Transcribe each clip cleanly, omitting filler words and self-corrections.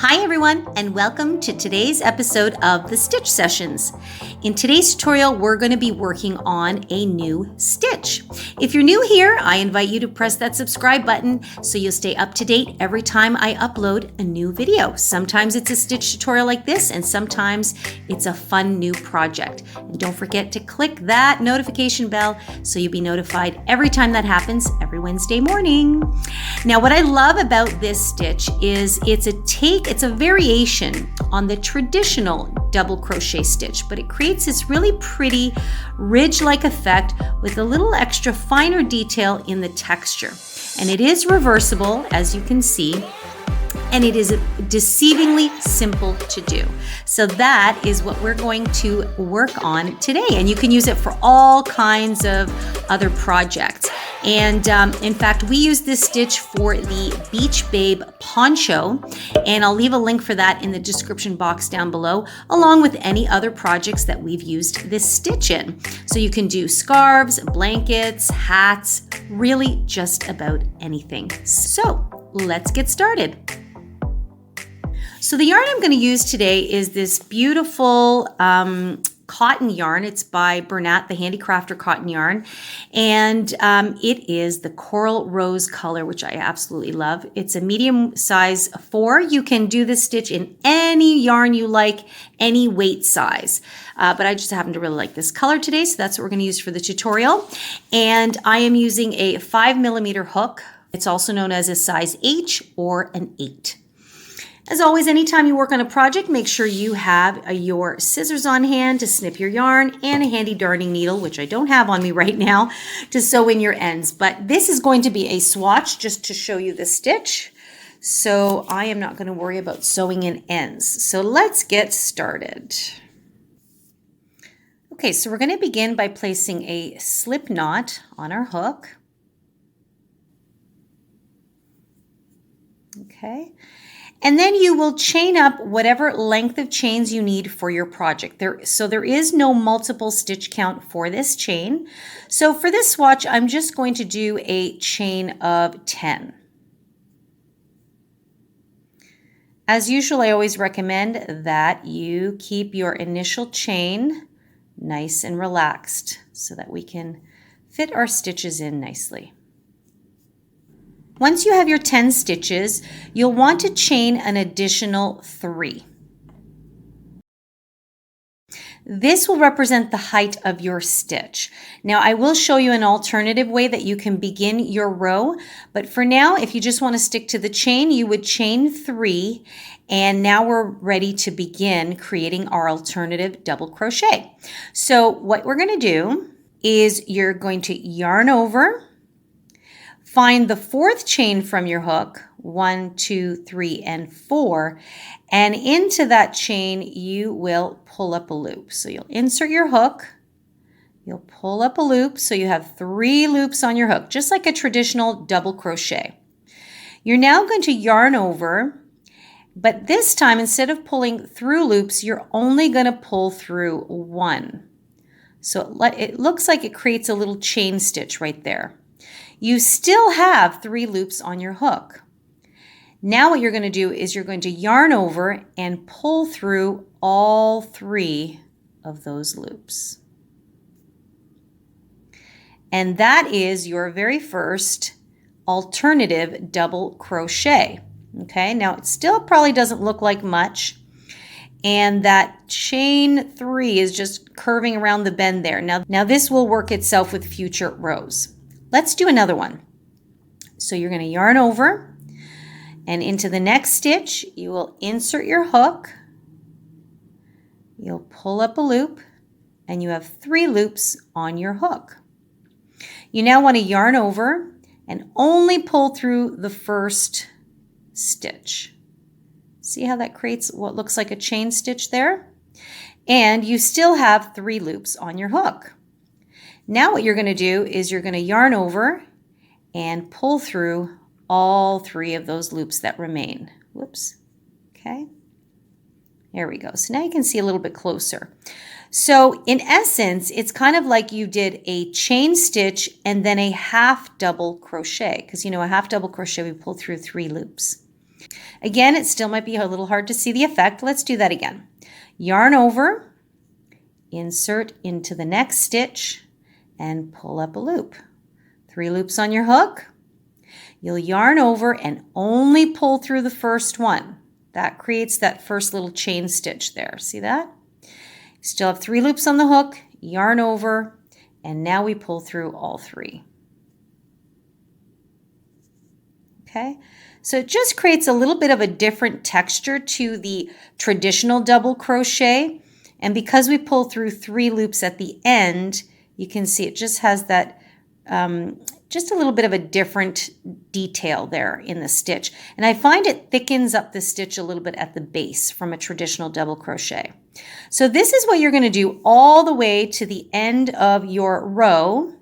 Hi everyone, and welcome to today's episode of the Stitch Sessions. In today's tutorial, we're going to be working on a new stitch. If you're new here, I invite you to press that subscribe button so you'll stay up to date every time I upload a new video. Sometimes it's a stitch tutorial like this, and sometimes it's a fun new project. And don't forget to click that notification bell so you'll be notified every time that happens every Wednesday morning. Now, what I love about this stitch is it's a variation on the traditional double crochet stitch, but it creates this really pretty ridge-like effect with a little extra finer detail in the texture. And it is reversible, as you can see, and it is deceivingly simple to do. So that is what we're going to work on today, and you can use it for all kinds of other projects. And in fact, we use this stitch for the Beach Babe Poncho, and I'll leave a link for that in the description box down below, along with any other projects that we've used this stitch in. So you can do scarves, blankets, hats, really just about anything. So let's get started. So the yarn I'm going to use today is this beautiful cotton yarn. It's by Bernat, the Handicrafter cotton yarn, and it is the coral rose color, which I absolutely love. It's a medium size 4. You can do this stitch in any yarn you like, any weight size, but I just happen to really like this color today, so that's what we're going to use for the tutorial. And I am using a 5mm hook. It's also known as a size H or an 8. As always, anytime you work on a project, make sure you have your scissors on hand to snip your yarn and a handy darning needle, which I don't have on me right now, to sew in your ends. But this is going to be a swatch just to show you the stitch. So I am not going to worry about sewing in ends. So let's get started. Okay, so we're going to begin by placing a slip knot on our hook. Okay. And then you will chain up whatever length of chains you need for your project. There is no multiple stitch count for this chain. So for this swatch, I'm just going to do a chain of 10. As usual, I always recommend that you keep your initial chain nice and relaxed so that we can fit our stitches in nicely. Once you have your 10 stitches, you'll want to chain an additional 3. This will represent the height of your stitch. Now, I will show you an alternative way that you can begin your row, but for now, if you just want to stick to the chain, you would chain 3, and now we're ready to begin creating our alternative double crochet. So what we're going to do is you're going to yarn over, find the 4th chain from your hook, 1, 2, 3, and 4, and into that chain you will pull up a loop. So you'll insert your hook, you'll pull up a loop, so you have 3 loops on your hook, just like a traditional double crochet. You're now going to yarn over, but this time instead of pulling through loops, you're only going to pull through 1. So it looks like it creates a little chain stitch right there. You still have 3 loops on your hook. Now what you're going to do is you're going to yarn over and pull through all 3 of those loops. And that is your very first alternative double crochet. Okay, now it still probably doesn't look like much, and that chain 3 is just curving around the bend there. Now this will work itself with future rows. Let's do another one. So you're going to yarn over, and into the next stitch, you will insert your hook, you'll pull up a loop, and you have 3 loops on your hook. You now want to yarn over and only pull through the first stitch. See how that creates what looks like a chain stitch there? And you still have 3 loops on your hook. Now what you're going to do is you're going to yarn over and pull through all 3 of those loops that remain. Whoops. Okay. There we go. So now you can see a little bit closer. So in essence, it's kind of like you did a chain stitch and then a half double crochet, because you know a half double crochet we pull through 3 loops. Again, it still might be a little hard to see the effect. Let's do that again. Yarn over, insert into the next stitch, and pull up a loop. 3 loops on your hook. You'll yarn over and only pull through the first one. That creates that first little chain stitch there. See that? Still have 3 loops on the hook, yarn over, and now we pull through all 3. Okay, so it just creates a little bit of a different texture to the traditional double crochet. And because we pull through 3 loops at the end, you can see it just has that just a little bit of a different detail there in the stitch. And I find it thickens up the stitch a little bit at the base from a traditional double crochet. So this is what you're going to do all the way to the end of your row.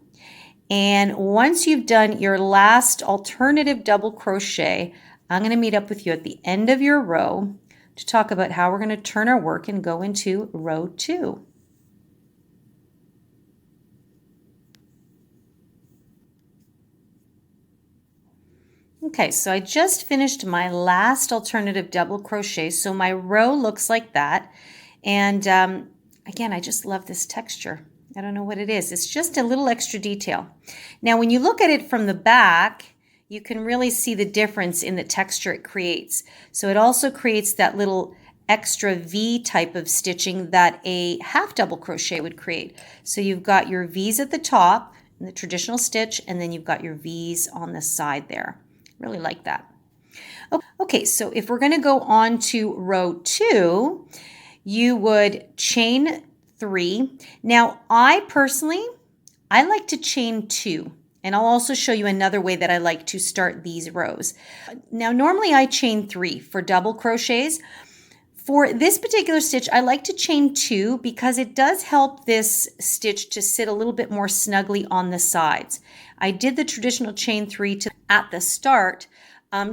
And once you've done your last alternative double crochet, I'm going to meet up with you at the end of your row to talk about how we're going to turn our work and go into row 2. Okay, so I just finished my last alternative double crochet, so my row looks like that. And again, I just love this texture. I don't know what it is. It's just a little extra detail. Now, when you look at it from the back, you can really see the difference in the texture it creates. So it also creates that little extra V type of stitching that a half double crochet would create. So you've got your V's at the top in the traditional stitch, and then you've got your V's on the side there. Really like that. Okay, so if we're going to go on to row 2, you would chain 3. Now, I like to chain 2, and I'll also show you another way that I like to start these rows. Now, normally I chain 3 for double crochets. For this particular stitch, I like to chain 2 because it does help this stitch to sit a little bit more snugly on the sides. I did the traditional chain 3 at the start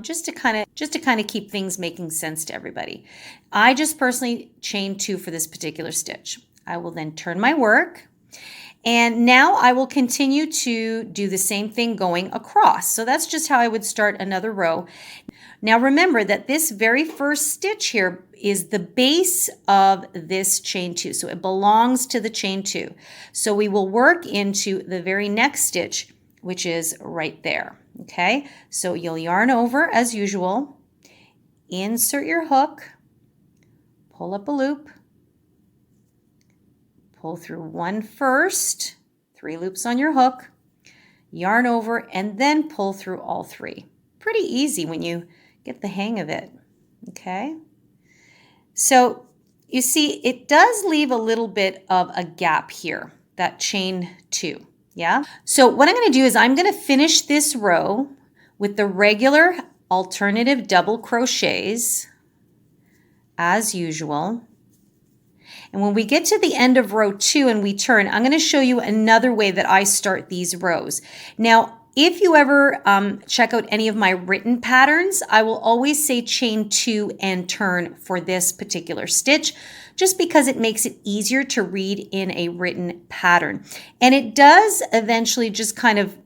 just to kind of keep things making sense to everybody. I just personally chain 2 for this particular stitch. I will then turn my work, and now I will continue to do the same thing going across. So that's just how I would start another row. Now remember that this very first stitch here is the base of this chain 2. So it belongs to the chain 2. So we will work into the very next stitch, which is right there. Okay, so you'll yarn over as usual, insert your hook, pull up a loop, pull through one first, 3 loops on your hook, yarn over, and then pull through all 3. Pretty easy when you get the hang of it. Okay, so you see it does leave a little bit of a gap here, that chain 2. Yeah. So what I'm going to do is I'm going to finish this row with the regular alternative double crochets as usual. And when we get to the end of row 2 and we turn, I'm going to show you another way that I start these rows. Now, if you ever check out any of my written patterns, I will always say chain 2 and turn for this particular stitch, just because it makes it easier to read in a written pattern. And it does eventually just kind of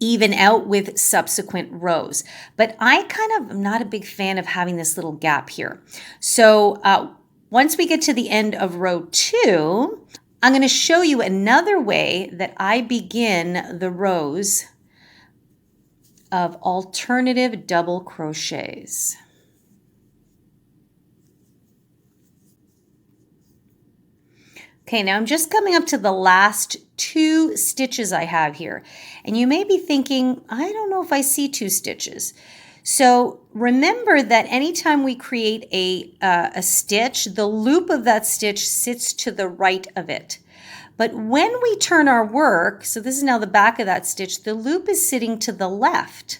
even out with subsequent rows. But I kind of am not a big fan of having this little gap here. So once we get to the end of row 2, I'm going to show you another way that I begin the rows of alternative double crochets. Okay, now I'm just coming up to the last 2 stitches I have here. And you may be thinking, I don't know if I see 2 stitches. So remember that anytime we create a stitch, the loop of that stitch sits to the right of it. But when we turn our work, so this is now the back of that stitch, the loop is sitting to the left.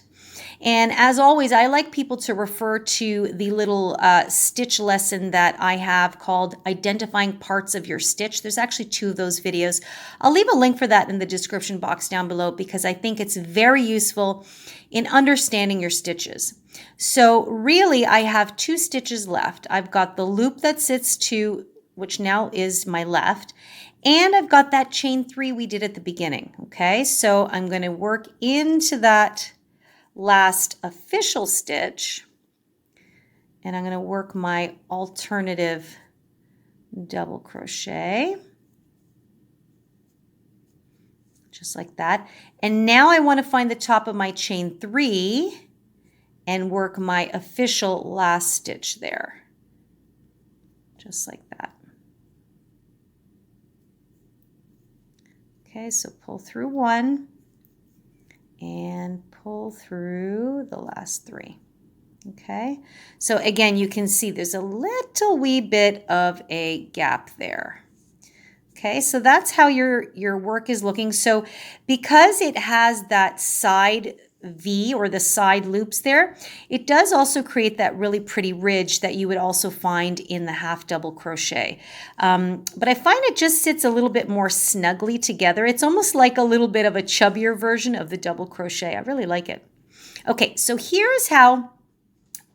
And as always, I like people to refer to the little stitch lesson that I have called Identifying Parts of Your Stitch. There's actually 2 of those videos. I'll leave a link for that in the description box down below because I think it's very useful in understanding your stitches. So really, I have 2 stitches left. I've got the loop that sits to, which now is my left, and I've got that chain 3 we did at the beginning. Okay, so I'm going to work into that last official stitch, and I'm going to work my alternative double crochet. Just like that. And now I want to find the top of my chain 3 and work my official last stitch there. Just like that. Okay, so pull through 1 and pull through the last 3. Okay, so again, you can see there's a little wee bit of a gap there. Okay, so that's how your work is looking. So because it has that side V or the side loops there, it does also create that really pretty ridge that you would also find in the half double crochet. But I find it just sits a little bit more snugly together. It's almost like a little bit of a chubbier version of the double crochet. I really like it. Okay, so here's how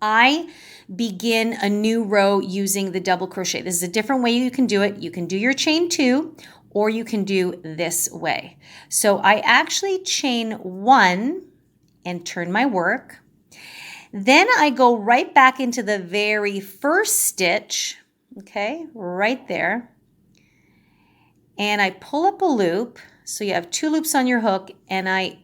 I begin a new row using the double crochet. This is a different way you can do it. You can do your chain 2 or you can do this way. So I actually chain 1 and turn my work. Then I go right back into the very first stitch, okay, right there. And I pull up a loop. So you have 2 loops on your hook and I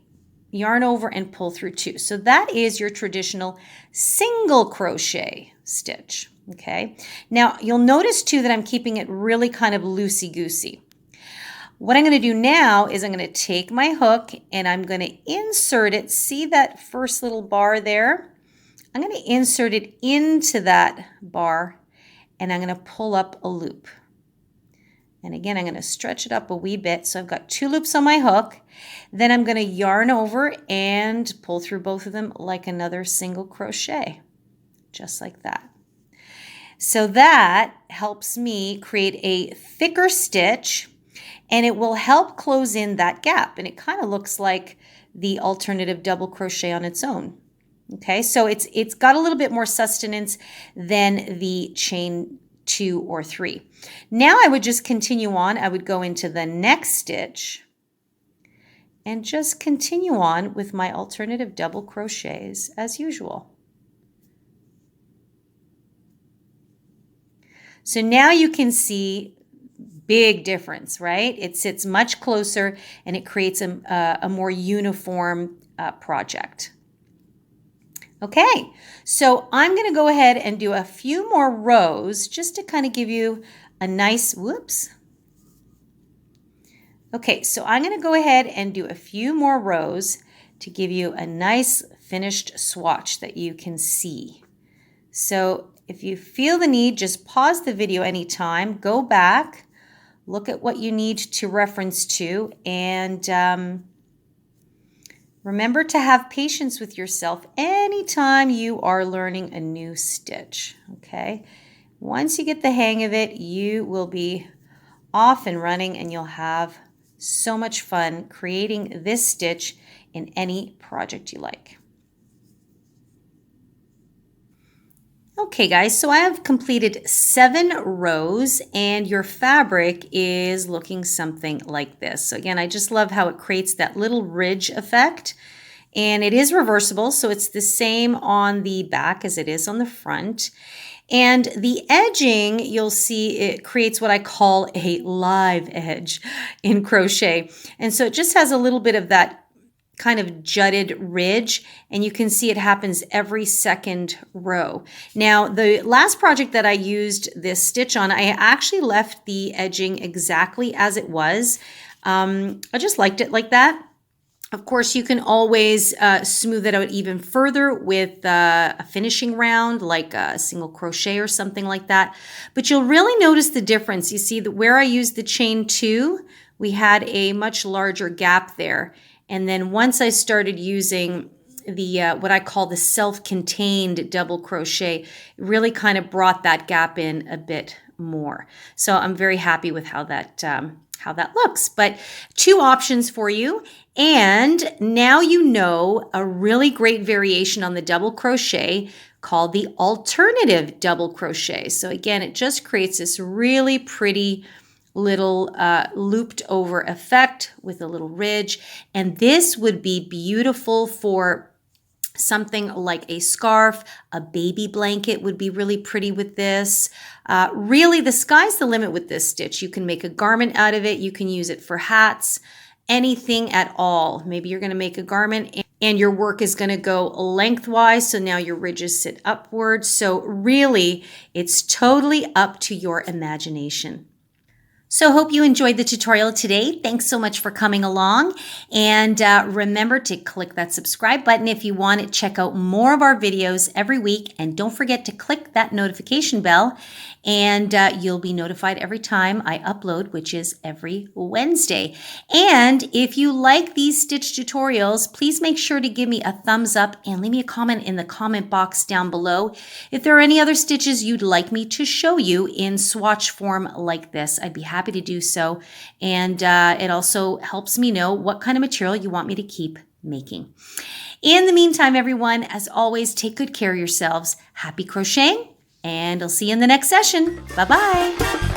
yarn over and pull through 2. So that is your traditional single crochet stitch, okay? Now, you'll notice too that I'm keeping it really kind of loosey-goosey. What I'm going to do now is I'm going to take my hook and I'm going to insert it. See that first little bar there? I'm going to insert it into that bar and I'm going to pull up a loop. And again, I'm going to stretch it up a wee bit. So I've got 2 loops on my hook. Then I'm going to yarn over and pull through both of them like another single crochet, just like that. So that helps me create a thicker stitch and it will help close in that gap. And it kind of looks like the alternative double crochet on its own. Okay, so it's got a little bit more sustenance than the chain 2 or 3. Now I would just continue on. I would go into the next stitch and just continue on with my alternative double crochets as usual. So now you can see big difference, right? It sits much closer and it creates a more uniform project. Okay, so I'm going to go ahead and do a few more rows just to kind of give you a nice, whoops. Okay, so I'm going to go ahead and do a few more rows to give you a nice finished swatch that you can see. So if you feel the need, just pause the video anytime, go back, look at what you need to reference to, and remember to have patience with yourself anytime you are learning a new stitch, okay? Once you get the hang of it, you will be off and running and you'll have so much fun creating this stitch in any project you like. Okay guys, so I have completed 7 rows and your fabric is looking something like this. So again, I just love how it creates that little ridge effect, and it is reversible, so it's the same on the back as it is on the front. And the edging, you'll see it creates what I call a live edge in crochet. And so it just has a little bit of that kind of jutted ridge, and you can see it happens every second row. Now, the last project that I used this stitch on, I actually left the edging exactly as it was. I just liked it like that. Of course, you can always smooth it out even further with a finishing round, like a single crochet or something like that. But you'll really notice the difference. You see that where I used the chain 2, we had a much larger gap there. And then once I started using the what I call the self-contained double crochet, it really kind of brought that gap in a bit more. So I'm very happy with how that looks. But 2 options for you. And now you know a really great variation on the double crochet called the alternative double crochet. So again, it just creates this really pretty little looped over effect with a little ridge. And this would be beautiful for Something like a scarf, a baby blanket would be really pretty with this. Really, the sky's the limit with this stitch. You can make a garment out of it. You can use it for hats, anything at all. Maybe you're going to make a garment and your work is going to go lengthwise. So now your ridges sit upwards. So really, it's totally up to your imagination. So hope you enjoyed the tutorial today. Thanks so much for coming along. And remember to click that subscribe button if you want to check out more of our videos every week. And don't forget to click that notification bell and you'll be notified every time I upload, which is every Wednesday. And if you like these stitch tutorials, please make sure to give me a thumbs up and leave me a comment in the comment box down below. If there are any other stitches you'd like me to show you in swatch form like this, I'd be happy to do so. And it also helps me know what kind of material you want me to keep making. In the meantime, everyone, as always, take good care of yourselves. Happy crocheting, and I'll see you in the next session. Bye-bye.